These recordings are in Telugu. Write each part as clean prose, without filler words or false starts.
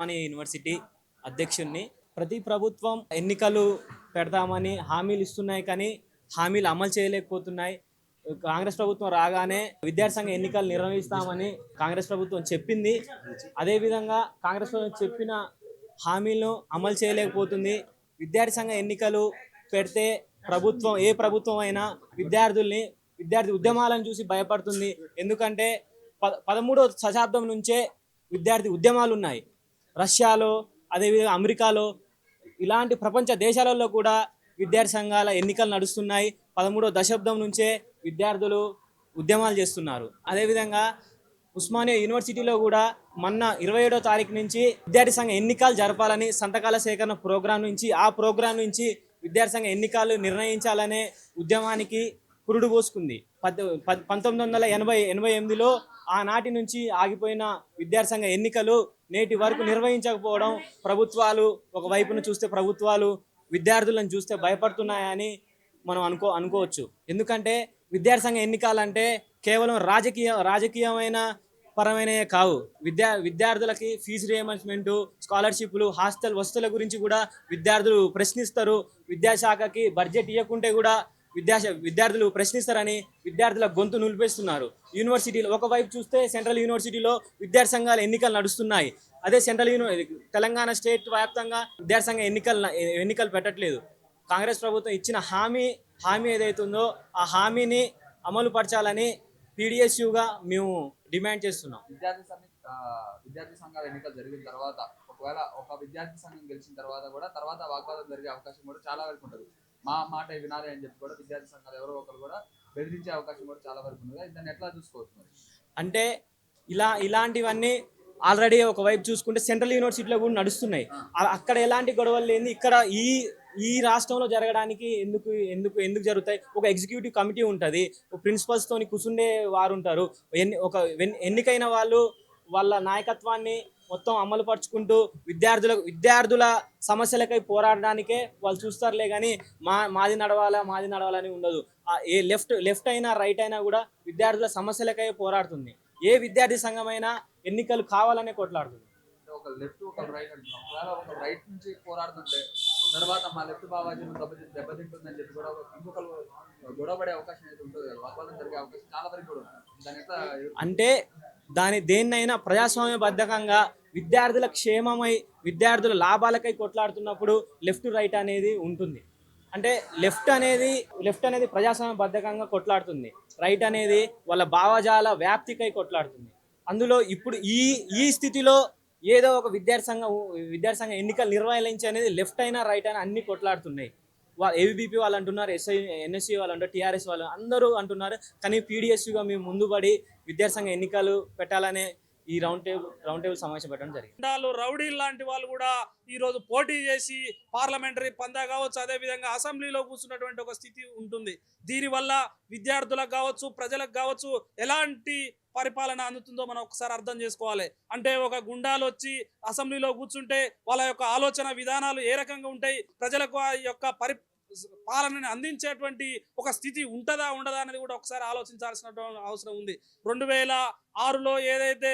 ఉస్మానియా యూనివర్సిటీ అధ్యక్షుడిని. ప్రతి ప్రభుత్వం ఎన్నికలు పెడతామని హామీలు ఇస్తున్నాయి, కానీ హామీలు అమలు చేయలేకపోతున్నాయి. కాంగ్రెస్ ప్రభుత్వం రాగానే విద్యార్థి సంఘ ఎన్నికలు నిర్వహిస్తామని కాంగ్రెస్ ప్రభుత్వం చెప్పింది. అదేవిధంగా కాంగ్రెస్ ప్రభుత్వం చెప్పిన హామీలను అమలు చేయలేకపోతుంది. విద్యార్థి సంఘ ఎన్నికలు పెడితే ఏ ప్రభుత్వం అయినా విద్యార్థి ఉద్యమాలను చూసి భయపడుతుంది. ఎందుకంటే 13వ శతాబ్దం నుంచే విద్యార్థి ఉద్యమాలు ఉన్నాయి. రష్యాలో, అదేవిధంగా అమెరికాలో, ఇలాంటి ప్రపంచ దేశాలలో కూడా విద్యార్థి సంఘాల ఎన్నికలు నడుస్తున్నాయి. 13వ దశాబ్దం నుంచే విద్యార్థులు ఉద్యమాలు చేస్తున్నారు. అదేవిధంగా ఉస్మానియా యూనివర్సిటీలో కూడా మొన్న 27వ తారీఖు నుంచి విద్యార్థి సంఘ ఎన్నికలు జరపాలని సంతకాల సేకరణ ప్రోగ్రాం నుంచి విద్యార్థి సంఘ ఎన్నికలు నిర్ణయించాలనే ఉద్యమానికి పురుడు పోసుకుంది. 1988లో ఆనాటి నుంచి ఆగిపోయిన విద్యార్థి సంఘ ఎన్నికలు నేటి వరకు నిర్వహించకపోవడం, ఒకవైపును చూస్తే ప్రభుత్వాలు విద్యార్థులను చూస్తే భయపడుతున్నాయని మనం అనుకోవచ్చు. ఎందుకంటే విద్యార్థి సంఘ ఎన్నికలంటే కేవలం రాజకీయమైన పరమైనవే కావు. విద్యార్థులకి ఫీజు రియంబర్స్మెంట్, స్కాలర్షిప్లు, హాస్టల్ వసతుల గురించి కూడా విద్యార్థులు ప్రశ్నిస్తారు. విద్యాశాఖకి బడ్జెట్ ఇవ్వకుంటే కూడా విద్యార్థులు ప్రశ్నిస్తారని విద్యార్థుల గొంతు నిలిపేస్తున్నారు. యూనివర్సిటీలో ఒకవైపు చూస్తే సెంట్రల్ యూనివర్సిటీలో విద్యార్థి సంఘాల ఎన్నికలు నడుస్తున్నాయి. అదే తెలంగాణ స్టేట్ వ్యాప్తంగా విద్యార్థి సంఘ ఎన్నికలు పెట్టట్లేదు. కాంగ్రెస్ ప్రభుత్వం ఇచ్చిన హామీ ఏదైతుందో ఆ హామీని అమలు పరచాలని పీడిఎస్యుగా మేము డిమాండ్ చేస్తున్నాం. విద్యార్థి సంఘాల ఎన్నికలు జరిగిన తర్వాత ఒకవేళ ఒక విద్యార్థి సంఘం గెలిచిన తర్వాత వాగ్వాదం జరిగే అవకాశం కూడా చాలా వరకు ఉంటుంది. మా మాట వినాలి అని చెప్పి కూడా విద్యార్థి సంఘాలు ఎవరో ఒకరు కూడా బెదిరించే అవకాశం కూడా చాలా వరకు ఉంది. దాన్ని ఎట్లా చూసుకోవచ్చు? అంటే ఇలాంటివన్నీ ఆల్రెడీ ఒకవైపు చూసుకుంటే సెంట్రల్ యూనివర్సిటీలో కూడా నడుస్తున్నాయి. అక్కడ ఎలాంటి గొడవలు లేని ఇక్కడ ఈ రాష్ట్రంలో జరగడానికి ఎందుకు జరుగుతాయి? ఒక ఎగ్జిక్యూటివ్ కమిటీ ఉంటుంది, ప్రిన్సిపల్స్ తోని కూర్చుండే వారు ఉంటారు. ఎన్నికైన వాళ్ళ నాయకత్వాన్ని మొత్తం అమలు పరుచుకుంటూ విద్యార్థుల సమస్యలకై పోరాడడానికే వాళ్ళు చూస్తారులే, కానీ మాది నడవాలని ఉండదు. ఏ లెఫ్ట్ అయినా రైట్ అయినా కూడా విద్యార్థుల సమస్యలకై పోరాడుతుంది. ఏ విద్యార్థి సంఘమైనా ఎన్నికలు కావాలనే కొట్లాడుతుంది. ఒక లెఫ్ట్ ఒక రైట్ అంటున్నాం. ఒక రైట్ నుంచి పోరాడుతుంటే తర్వాత మా లెఫ్ట్ బాబాజీని దెబ్బతింటుందని చెప్పి కూడా ఇంకొకరు గొడవపడే అవకాశం అయితే ఉంటుంది కదా, వాగ్వాదం జరిగే అవకాశం చాలా వరకు కూడా ఉంటుంది. దాని ఎట్లా అంటే దేన్నైనా ప్రజాస్వామ్యబద్ధకంగా విద్యార్థుల క్షేమమై విద్యార్థుల లాభాలకై కొట్లాడుతున్నప్పుడు లెఫ్ట్ రైట్ అనేది ఉంటుంది. అంటే లెఫ్ట్ అనేది ప్రజాస్వామ్యబద్ధకంగా కొట్లాడుతుంది, రైట్ అనేది వాళ్ళ భావజాల వ్యాప్తికై కొట్లాడుతుంది. అందులో ఇప్పుడు ఈ స్థితిలో ఏదో ఒక విద్యార్థి సంఘం ఎన్నికలు నిర్వహించి అనేది లెఫ్ట్ అయినా రైట్ అయినా అన్ని కొట్లాడుతున్నాయి. ఏబీపీ వాళ్ళు అంటున్నారు, ఎన్ఎస్సీ వాళ్ళు అంటారు, టీఆర్ఎస్ వాళ్ళు అందరూ అంటున్నారు. కానీ పీడిఎస్యుగా మేము ముందుపడి విద్యార్థి సంఘ ఎన్నికలు పెట్టాలనే ఈ రౌండ్ టేబుల్ సమావేశం పెట్టడం జరిగింది. రౌడీ లాంటి వాళ్ళు కూడా ఈరోజు పోటీ చేసి పార్లమెంటరీ పందా కావచ్చు, అదేవిధంగా అసెంబ్లీలో కూర్చున్నటువంటి ఒక స్థితి ఉంటుంది. దీనివల్ల విద్యార్థులకు కావచ్చు, ప్రజలకు కావచ్చు ఎలాంటి పరిపాలన అందుతుందో మనం ఒకసారి అర్థం చేసుకోవాలి. అంటే ఒక గుండాలు వచ్చి అసెంబ్లీలో కూర్చుంటే వాళ్ళ యొక్క ఆలోచన విధానాలు ఏ రకంగా ఉంటాయి, ప్రజలకు ఆ యొక్క పాలనని అందించేటువంటి ఒక స్థితి ఉండదా అనేది కూడా ఒకసారి ఆలోచించాల్సిన అవసరం ఉంది. 2006లో ఏదైతే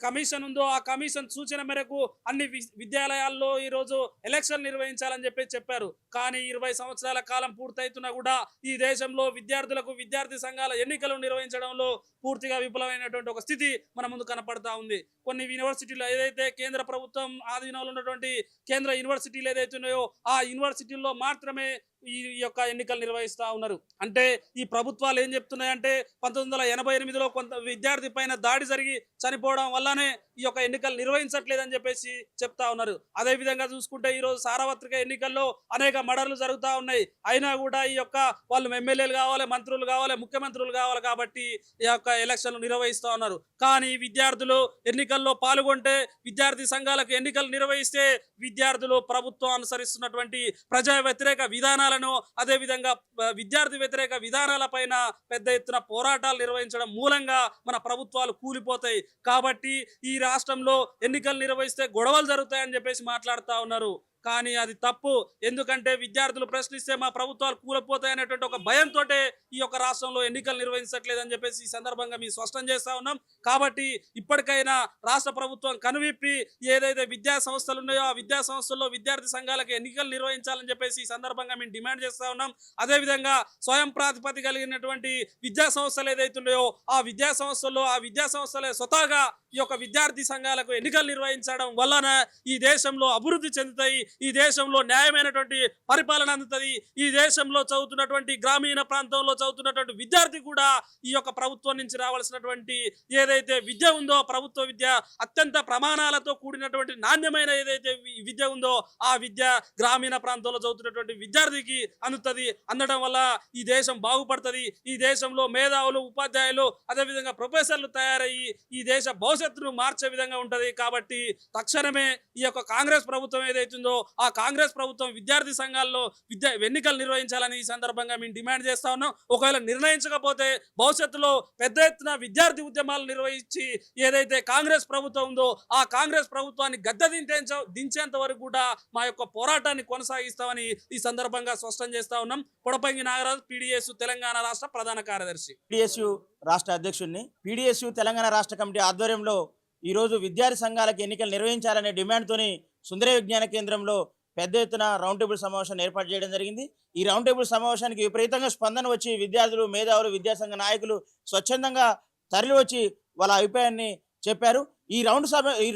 కమిషన్ ఉందో ఆ కమిషన్ సూచన మేరకు అన్ని విద్యాలయాల్లో ఈరోజు ఎలక్షన్ నిర్వహించాలని చెప్పారు. కానీ 20 సంవత్సరాల కాలం పూర్తయితున్నా కూడా ఈ దేశంలో విద్యార్థి సంఘాల ఎన్నికలు నిర్వహించడంలో పూర్తిగా విఫలమైనటువంటి ఒక స్థితి మన ముందు కనపడతా ఉంది. కొన్ని యూనివర్సిటీలు ఏదైతే కేంద్ర ప్రభుత్వం ఆధీనంలో ఉన్నటువంటి కేంద్ర యూనివర్సిటీలు ఏదైతే ఉన్నాయో ఆ యూనివర్సిటీల్లో మాత్రమే ఈ యొక్క ఎన్నికలు నిర్వహిస్తూ ఉన్నారు. అంటే ఈ ప్రభుత్వాలు ఏం చెప్తున్నాయంటే 1988లో కొంత విద్యార్థి పైన దాడి జరిగి చనిపోవడం వల్లనే ఈ యొక్క ఎన్నికలు నిర్వహించట్లేదని చెప్పేసి చెప్తా ఉన్నారు. అదే విధంగా చూసుకుంటే ఈరోజు సార్వత్రిక ఎన్నికల్లో అనేక మర్డర్లు జరుగుతూ ఉన్నాయి. అయినా కూడా ఈ యొక్క వాళ్ళు ఎమ్మెల్యేలు కావాలి, మంత్రులు కావాలి, ముఖ్యమంత్రులు కావాలి కాబట్టి ఈ యొక్క ఎలక్షన్లు నిర్వహిస్తూ ఉన్నారు. కానీ విద్యార్థులు ఎన్నికల్లో పాల్గొంటే, విద్యార్థి సంఘాలకు ఎన్నికలు నిర్వహిస్తే విద్యార్థులు ప్రభుత్వం అనుసరిస్తున్నటువంటి ప్రజా వ్యతిరేక విధానాలను, అదేవిధంగా విద్యార్థి వ్యతిరేక విధానాలపైన పెద్ద ఎత్తున పోరాటాలు నిర్వహించడం మూలంగా మన ప్రభుత్వాలు కూలిపోతాయి. కాబట్టి ఈ రాష్ట్రంలో ఎన్నికలు నిర్వహిస్తే గొడవలు జరుగుతాయని చెప్పేసి మాట్లాడుతూ ఉన్నారు. కానీ అది తప్పు. ఎందుకంటే విద్యార్థులు ప్రశ్నిస్తే మా ప్రభుత్వాలు కూలిపోతాయనేటువంటి ఒక భయంతో ఈ యొక్క రాష్ట్రంలో ఎన్నికలు నిర్వహించట్లేదని చెప్పేసి ఈ సందర్భంగా మేము స్పష్టం చేస్తా ఉన్నాం. కాబట్టి ఇప్పటికైనా రాష్ట్ర ప్రభుత్వం కనువిప్పి ఏదైతే విద్యా సంస్థలు ఉన్నాయో ఆ విద్యా సంస్థల్లో విద్యార్థి సంఘాలకు ఎన్నికలు నిర్వహించాలని చెప్పేసి ఈ సందర్భంగా మేము డిమాండ్ చేస్తా ఉన్నాం. అదేవిధంగా స్వయం ప్రాతిపత్తి కలిగినటువంటి విద్యా సంస్థలు ఏదైతే ఉన్నాయో ఆ విద్యా సంస్థలే స్వతహాగా ఈ యొక్క విద్యార్థి సంఘాలకు ఎన్నికలు నిర్వహించడం వలన ఈ దేశంలో అభివృద్ధి చెందుతాయి, ఈ దేశంలో న్యాయమైనటువంటి పరిపాలన అందుతుంది, ఈ దేశంలో చదువుతున్నటువంటి గ్రామీణ ప్రాంతంలో చదువుతున్నటువంటి విద్యార్థి కూడా ఈ యొక్క ప్రభుత్వం నుంచి రావాల్సినటువంటి ఏదైతే విద్య ఉందో ప్రభుత్వ విద్య అత్యంత ప్రమాణాలతో కూడినటువంటి నాణ్యమైన ఏదైతే విద్య ఉందో ఆ విద్య గ్రామీణ ప్రాంతంలో చదువుతున్నటువంటి విద్యార్థికి అందుతుంది. అందడం వల్ల ఈ దేశం బాగుపడుతుంది. ఈ దేశంలో మేధావులు, ఉపాధ్యాయులు, అదేవిధంగా ప్రొఫెసర్లు తయారయ్యి ఈ దేశ భవిష్యత్తును మార్చే విధంగా ఉంటది. కాబట్టి తక్షణమే ఈ యొక్క కాంగ్రెస్ ప్రభుత్వం ఏదైతుందో ఆ కాంగ్రెస్ ప్రభుత్వం విద్యార్థి సంఘాల్లో ఎన్నికలు నిర్వహించాలని ఈ సందర్భంగా మేము డిమాండ్ చేస్తా ఉన్నాం. ఒకవేళ నిర్ణయించకపోతే భవిష్యత్తులో పెద్ద ఎత్తున విద్యార్థి ఉద్యమాలు నిర్వహించి ఏదైతే కాంగ్రెస్ ప్రభుత్వం ఉందో ఆ కాంగ్రెస్ ప్రభుత్వాన్ని గద్దె దించేంత వరకు కూడా మా యొక్క పోరాటాన్ని కొనసాగిస్తామని ఈ సందర్భంగా స్పష్టం చేస్తా ఉన్నాం. పొడపంగి నాగరాజు, పీడీఎస్ తెలంగాణ రాష్ట్ర ప్రధాన కార్యదర్శి. పీడీఎస్యు రాష్ట్ర అధ్యక్షుడిని. పీడీఎస్యు తెలంగాణ రాష్ట్ర కమిటీ ఆధ్వర్యంలో ఈరోజు విద్యార్థి సంఘాలకు ఎన్నికలు నిర్వహించాలనే డిమాండ్తోని సుందర విజ్ఞాన కేంద్రంలో పెద్ద ఎత్తున రౌండ్ టేబుల్ సమావేశాన్ని ఏర్పాటు చేయడం జరిగింది. ఈ రౌండ్ టేబుల్ సమావేశానికి విపరీతంగా స్పందన వచ్చి విద్యార్థులు, మేధావులు, విద్యాసంఘ నాయకులు స్వచ్ఛందంగా తరలి వచ్చి వాళ్ళ అభిప్రాయాన్ని చెప్పారు. ఈ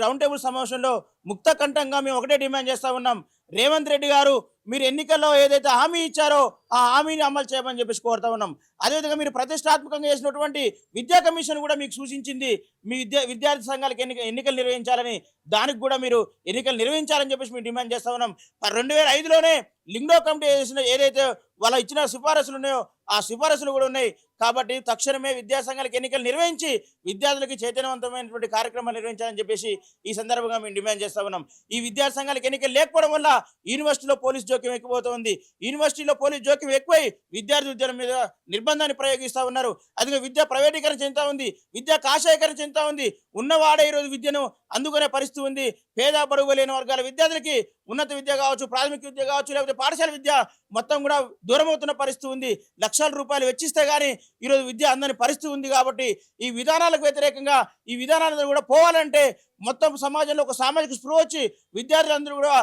రౌండ్ టేబుల్ సమావేశంలో ముక్త కంఠంగా మేము ఒకటే డిమాండ్ చేస్తా ఉన్నాం. రేవంత్ రెడ్డి గారు మీరు ఎన్నికల్లో ఏదైతే హామీ ఇచ్చారో ఆ హామీని అమలు చేయమని చెప్పేసి కోరుతా ఉన్నాం. అదేవిధంగా మీరు ప్రతిష్టాత్మకంగా చేసినటువంటి విద్యా కమిషన్ కూడా మీకు సూచించింది మీ విద్యార్థి సంఘాలకు ఎన్నికలు నిర్వహించాలని. దానికి కూడా మీరు ఎన్నికలు నిర్వహించాలని చెప్పేసి మేము డిమాండ్ చేస్తా ఉన్నాం. 2005లోనే లింగ్డో కమిటీ చేసిన ఏదైతే వాళ్ళ ఇచ్చిన సిఫారసులు ఉన్నాయో ఆ సిఫారసులు కూడా ఉన్నాయి. కాబట్టి తక్షణమే విద్యాసంఘాలకు ఎన్నికలు నిర్వహించి విద్యార్థులకి చైతన్యవంతమైనటువంటి కార్యక్రమాలు నిర్వహించాలని చెప్పేసి ఈ సందర్భంగా మేము డిమాండ్ చేస్తా ఉన్నాం. ఈ విద్యాసంఘాలకు ఎన్నికలు లేకపోవడం వల్ల యూనివర్సిటీలో పోలీస్ జోక్యం ఎక్కువవుతుంది. యూనివర్సిటీలో పోలీస్ జోక్యం ఎక్కువై విద్యార్థి ఉద్యమం మీద నిర్బంధాన్ని ప్రయోగిస్తూ ఉన్నారు. అది విద్య ప్రైవేటీకరణ చెందుతా ఉంది, విద్య కాషాయకరణ చెందుతా ఉంది. ఉన్నవాడే ఈరోజు విద్యను అందుకునే పరిస్థితి ఉంది. పేద బడుగు లేని వర్గాల విద్యార్థులకి ఉన్నత విద్య కావచ్చు, ప్రాథమిక విద్య కావచ్చు, లేకపోతే పాఠశాల విద్య మొత్తం కూడా దూరం అవుతున్న పరిస్థితి ఉంది. లక్షల రూపాయలు వెచ్చిస్తే కానీ ఈరోజు విద్య అందని పరిస్థితి ఉంది. కాబట్టి ఈ విధానాలకు వ్యతిరేకంగా ఈ విధానాలను కూడా పోవాలంటే మొత్తం సమాజంలో ఒక సామాజిక స్పృహ వచ్చి విద్యార్థులందరూ కూడా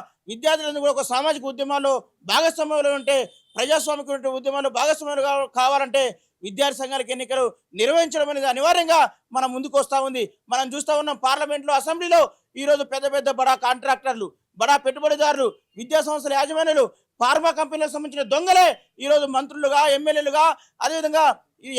ఒక సామాజిక ఉద్యమాల్లో భాగస్వామ్యంలో ఉంటే, ప్రజాస్వామిక ఉద్యమాల్లో భాగస్వామ్యాలు కావాలంటే విద్యార్థి సంఘాలకు ఎన్నికలు నిర్వహించడం అనేది అనివార్యంగా మనం ముందుకు వస్తూ ఉంది. మనం చూస్తూ ఉన్నాం పార్లమెంట్లో, అసెంబ్లీలో ఈరోజు పెద్ద పెద్ద బడా కాంట్రాక్టర్లు, బడా పెట్టుబడిదారులు, విద్యా సంస్థల యాజమాన్యులు, ఫార్మా కంపెనీలకు సంబంధించిన దొంగలే ఈరోజు మంత్రులుగా, ఎమ్మెల్యేలుగా, అదేవిధంగా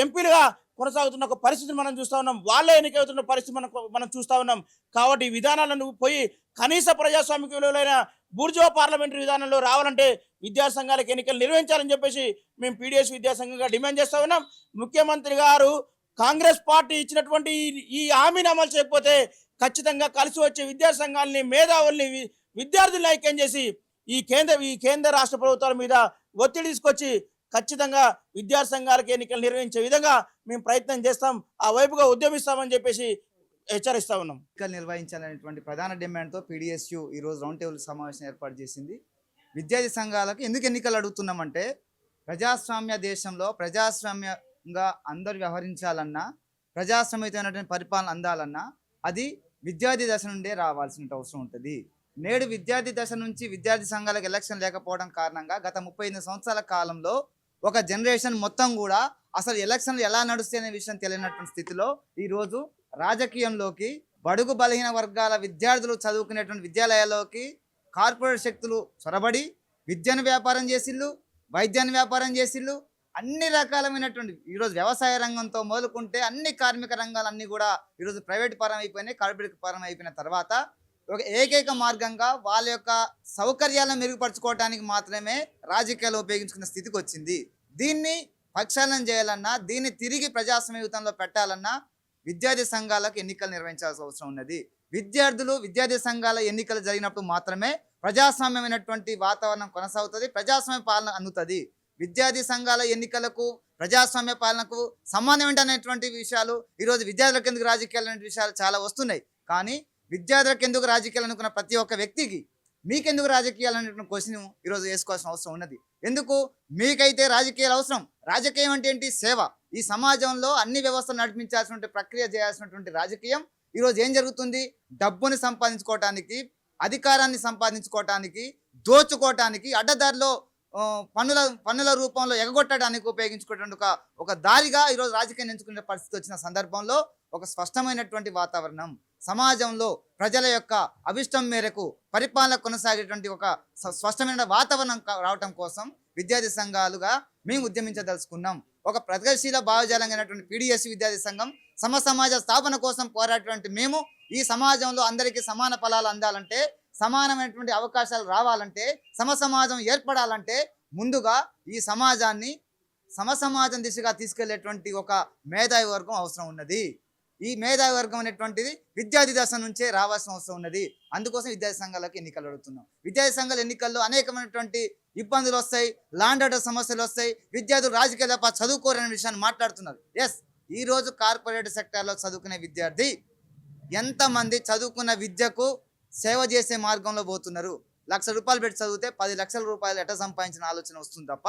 ఎంపీలుగా కొనసాగుతున్న ఒక పరిస్థితిని మనం చూస్తూ ఉన్నాం. వాళ్ళే ఎన్నికవుతున్న పరిస్థితి మనం చూస్తూ ఉన్నాం. కాబట్టి ఈ విధానాలను పోయి కనీస ప్రజాస్వామిక విలువలైన బూర్జువా పార్లమెంటరీ విధానంలో రావాలంటే విద్యార్థి సంఘాలకు ఎన్నికలు నిర్వహించాలని చెప్పేసి మేము పీడీఎస్ విద్యాసంఘంగా డిమాండ్ చేస్తూ ఉన్నాం. ముఖ్యమంత్రి గారు కాంగ్రెస్ పార్టీ ఇచ్చినటువంటి ఈ హామీని అమలు చేయకపోతే ఖచ్చితంగా కలిసి వచ్చే విద్యార్థి సంఘాలని, మేధావుల్ని, విద్యార్థులను ఐక్యం చేసి ఈ కేంద్ర రాష్ట్ర ప్రభుత్వాల మీద ఒత్తిడి తీసుకొచ్చి ఖచ్చితంగా విద్యార్థి సంఘాలకు ఎన్నికలు నిర్వహించే విధంగా మేము ప్రయత్నం చేస్తాం, ఆ వైపుగా ఉద్యమిస్తామని చెప్పేసి హెచ్చరిస్తా ఉన్నాం. ఎన్నికలు నిర్వహించాలనేటువంటి ప్రధాన డిమాండ్తో పీడీఎస్యు ఈరోజు రౌండ్ టేబుల్ సమావేశం ఏర్పాటు చేసింది. విద్యార్థి సంఘాలకు ఎందుకు ఎన్నికలు అడుగుతున్నామంటే ప్రజాస్వామ్య దేశంలో ప్రజాస్వామ్యంగా అందరూ వ్యవహరించాలన్నా, ప్రజాస్వామ్యమైనటువంటి పరిపాలన అందాలన్నా అది విద్యార్థి దశ నుండే రావాల్సిన అవసరం ఉంటుంది. నేడు విద్యార్థి దశ నుంచి విద్యార్థి సంఘాలకు ఎలక్షన్ లేకపోవడం కారణంగా గత 35 సంవత్సరాల కాలంలో ఒక జనరేషన్ మొత్తం కూడా అసలు ఎలక్షన్లు ఎలా నడుస్తాయనే విషయం తెలియనటువంటి స్థితిలో ఈరోజు రాజకీయంలోకి బడుగు బలహీన వర్గాల విద్యార్థులు చదువుకునేటువంటి విద్యాలయాల్లోకి కార్పొరేట్ శక్తులు చొరబడి విద్యను వ్యాపారం చేసిళ్ళు, వైద్యాన్ని వ్యాపారం చేసిళ్ళు, అన్ని రకాలమైనటువంటి ఈరోజు వ్యవసాయ రంగంతో మొదలుకుంటే అన్ని కార్మిక రంగాలన్నీ కూడా ఈరోజు ప్రైవేట్ పరం అయిపోయినాయి. కార్పొరేట్ పరం అయిపోయిన తర్వాత ఒక ఏకైక మార్గంగా వాళ్ళ యొక్క సౌకర్యాలను మెరుగుపరచుకోవడానికి మాత్రమే రాజకీయాలు ఉపయోగించుకునే స్థితికి వచ్చింది. దీన్ని ప్రక్షాళన చేయాలన్నా, దీన్ని తిరిగి ప్రజాస్వామ్యంలో పెట్టాలన్నా విద్యార్థి సంఘాలకు ఎన్నికలు నిర్వహించాల్సిన అవసరం ఉన్నది. విద్యార్థి సంఘాల ఎన్నికలు జరిగినప్పుడు మాత్రమే ప్రజాస్వామ్యమైనటువంటి వాతావరణం కొనసాగుతుంది, ప్రజాస్వామ్య పాలన అందుతుంది. విద్యార్థి సంఘాల ఎన్నికలకు, ప్రజాస్వామ్య పాలనకు సంబంధం ఏంటనేటువంటి విషయాలు ఈరోజు విద్యార్థులకు ఎందుకు రాజకీయాలు అనే విషయాలు చాలా వస్తున్నాయి. కానీ విద్యార్థులకు ఎందుకు రాజకీయాలు అనుకున్న ప్రతి ఒక్క వ్యక్తికి మీకెందుకు రాజకీయాలు అనేటువంటి క్వశ్చన్ ఈరోజు వేసుకోవాల్సిన అవసరం ఉన్నది. ఎందుకు మీకైతే రాజకీయాలు అవసరం? రాజకీయం అంటే ఏంటి? సేవ. ఈ సమాజంలో అన్ని వ్యవస్థలు నడిపించాల్సినటువంటి ప్రక్రియ చేయాల్సినటువంటి రాజకీయం ఈరోజు ఏం జరుగుతుంది? డబ్బుని సంపాదించుకోవటానికి, అధికారాన్ని సంపాదించుకోవటానికి, దోచుకోవటానికి, అడ్డదారిలో పన్నుల రూపంలో ఎగగొట్టడానికి ఉపయోగించుకునే ఒక దారిగా ఈరోజు రాజకీయం ఎంచుకునే పరిస్థితి వచ్చిన సందర్భంలో ఒక స్పష్టమైనటువంటి వాతావరణం, సమాజంలో ప్రజల యొక్క అభిష్టం మేరకు పరిపాలన కొనసాగేటువంటి ఒక స్పష్టమైన వాతావరణం రావటం కోసం విద్యార్థి సంఘాలుగా మేము ఉద్యమించదలుచుకున్నాం. ఒక ప్రగతిశీల భావజాలంగానటువంటి పీడిఎస్ విద్యార్థి సంఘం సమాజ స్థాపన కోసం పోరాటటువంటి మేము ఈ సమాజంలో అందరికీ సమాన ఫలాలు అందాలంటే, సమానమైనటువంటి అవకాశాలు రావాలంటే, సమాజం ఏర్పడాలంటే ముందుగా ఈ సమాజాన్ని సమాజం దిశగా తీసుకెళ్లేటువంటి ఒక మేధావి వర్గం అవసరం ఉన్నది. ఈ మేధావి వర్గం అనేటువంటిది విద్యార్థి దశ నుంచే రావాల్సిన అవసరం ఉన్నది. అందుకోసం విద్యార్థి సంఘాలకు ఎన్నికలు అడుగుతున్నాం. విద్యార్థి సంఘాల ఎన్నికల్లో అనేకమైనటువంటి ఇబ్బందులు వస్తాయి, లాండ్ ఆర్డర్ సమస్యలు వస్తాయి, విద్యార్థులు రాజకీయ తప్ప చదువుకోరనే విషయాన్ని మాట్లాడుతున్నారు. ఎస్, ఈరోజు కార్పొరేట్ సెక్టార్లో చదువుకునే విద్యార్థి ఎంతమంది చదువుకున్న విద్యకు సేవ చేసే మార్గంలో పోతున్నారు? ₹1,00,000 పెట్టి చదివితే 10 లక్షల రూపాయలు ఎట్లా సంపాదించిన ఆలోచన వస్తుంది తప్ప,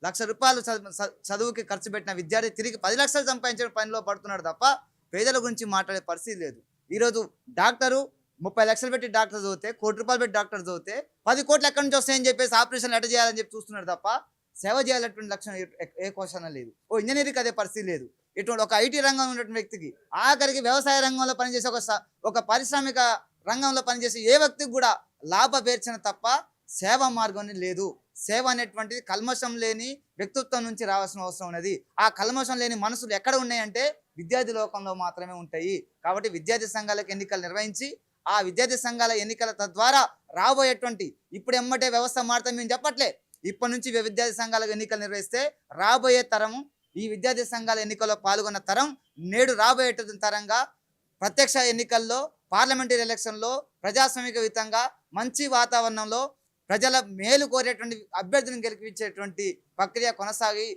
₹1,00,000 చదువుకి ఖర్చు పెట్టిన విద్యార్థి తిరిగి 10 లక్షలు సంపాదించే పనిలో పడుతున్నాడు తప్ప పేదల గురించి మాట్లాడే పరిస్థితి లేదు. ఈరోజు డాక్టరు 30 లక్షలు పెట్టి డాక్టర్ చదివితే, ₹1,00,00,000 పెట్టి డాక్టర్ చదివితే 10 కోట్లు ఎక్కడి నుంచి వస్తాయని చెప్పేసి ఆపరేషన్లు ఎట్లా చేయాలని చెప్పి చూస్తున్నాడు తప్ప సేవ చేయాలటువంటి లక్షణం ఏ క్వశ్చన్ లేదు. ఓ ఇంజనీరింగ్ అదే పరిస్థితి లేదు. ఇటువంటి ఒక ఐటీ రంగంలో ఉన్నటువంటి వ్యక్తికి, ఆఖరికి వ్యవసాయ రంగంలో పనిచేసే ఒక పారిశ్రామిక రంగంలో పనిచేసే ఏ వ్యక్తికి కూడా లాభపేర్చిన తప్ప సేవ మార్గం లేదు. సేవ అనేటువంటిది కల్మషం లేని వ్యక్తిత్వం నుంచి రావాల్సిన అవసరం ఉన్నది. ఆ కల్మషం లేని మనసులు ఎక్కడ ఉన్నాయంటే విద్యార్థి లోకంలో మాత్రమే ఉంటాయి. కాబట్టి విద్యార్థి సంఘాలకు ఎన్నికలు నిర్వహించి, ఆ విద్యార్థి సంఘాల ఎన్నికల తద్వారా రాబోయేటువంటి, ఇప్పుడు ఎమ్మటే వ్యవస్థ మారుతాం మేము చెప్పట్లే, ఇప్పటి నుంచి విద్యార్థి సంఘాలకు ఎన్నికలు నిర్వహిస్తే రాబోయే తరము, ఈ విద్యార్థి సంఘాల ఎన్నికల్లో పాల్గొన్న తరం నేడు రాబోయేటువంటి తరంగా ప్రత్యక్ష ఎన్నికల్లో, పార్లమెంటరీ ఎలక్షన్లో ప్రజాస్వామికయుతంగా మంచి వాతావరణంలో ప్రజల మేలు కోరేటువంటి అభ్యర్థులను గెలిపించేటువంటి ప్రక్రియ కొనసాగి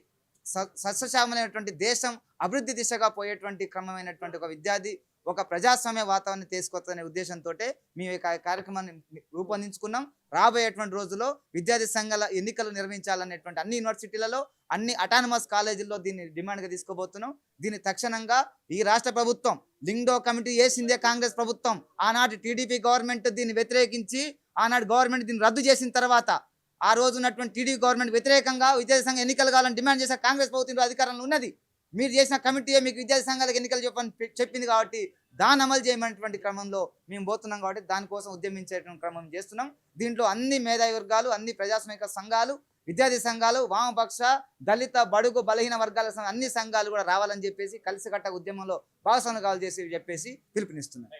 సస్యశ్యామలైనటువంటి దేశం అభివృద్ధి దిశగా పోయేటువంటి క్రమమైనటువంటి ఒక విద్యార్థి, ఒక ప్రజాస్వామ్య వాతావరణం తీసుకొచ్చనే ఉద్దేశంతో మేము ఈ కార్యక్రమాన్ని రూపొందించుకున్నాం. రాబోయేటువంటి రోజుల్లో విద్యార్థి సంఘాల ఎన్నికలు నిర్వహించాలనేటువంటి అన్ని యూనివర్సిటీలలో, అన్ని అటానమస్ కాలేజీల్లో దీన్ని డిమాండ్గా తీసుకోబోతున్నాం. దీన్ని తక్షణంగా ఈ రాష్ట్ర ప్రభుత్వం లింగ్డో కమిటీ వేసిందే కాంగ్రెస్ ప్రభుత్వం. ఆనాటి టీడీపీ గవర్నమెంట్ దీన్ని వ్యతిరేకించి, ఆనాటి గవర్నమెంట్ దీన్ని రద్దు చేసిన తర్వాత, ఆ రోజు ఉన్నటువంటి టీడీపీ గవర్నమెంట్ వ్యతిరేకంగా విద్యార్థి సంఘం ఎన్నికలు కావాలని డిమాండ్ చేసే కాంగ్రెస్ ప్రభుత్వం అధికారంలో ఉన్నది. మీరు చేసిన కమిటీయే మీకు విద్యార్థి సంఘాలకు ఎన్నికలు చెప్పింది కాబట్టి దాన్ని అమలు చేయమనేటువంటి క్రమంలో మేము పోతున్నాం. కాబట్టి దానికోసం ఉద్యమించేటువంటి క్రమం చేస్తున్నాం. దీంట్లో అన్ని మేధావి వర్గాలు, అన్ని ప్రజాస్వామిక సంఘాలు, విద్యార్థి సంఘాలు, వామపక్ష, దళిత, బడుగు, బలహీన వర్గాల అన్ని సంఘాలు కూడా రావాలని చెప్పేసి కలిసికట్ట ఉద్యమంలో భాగస్వామ్యం కావాలని చెప్పేసి పిలుపునిస్తున్నాం.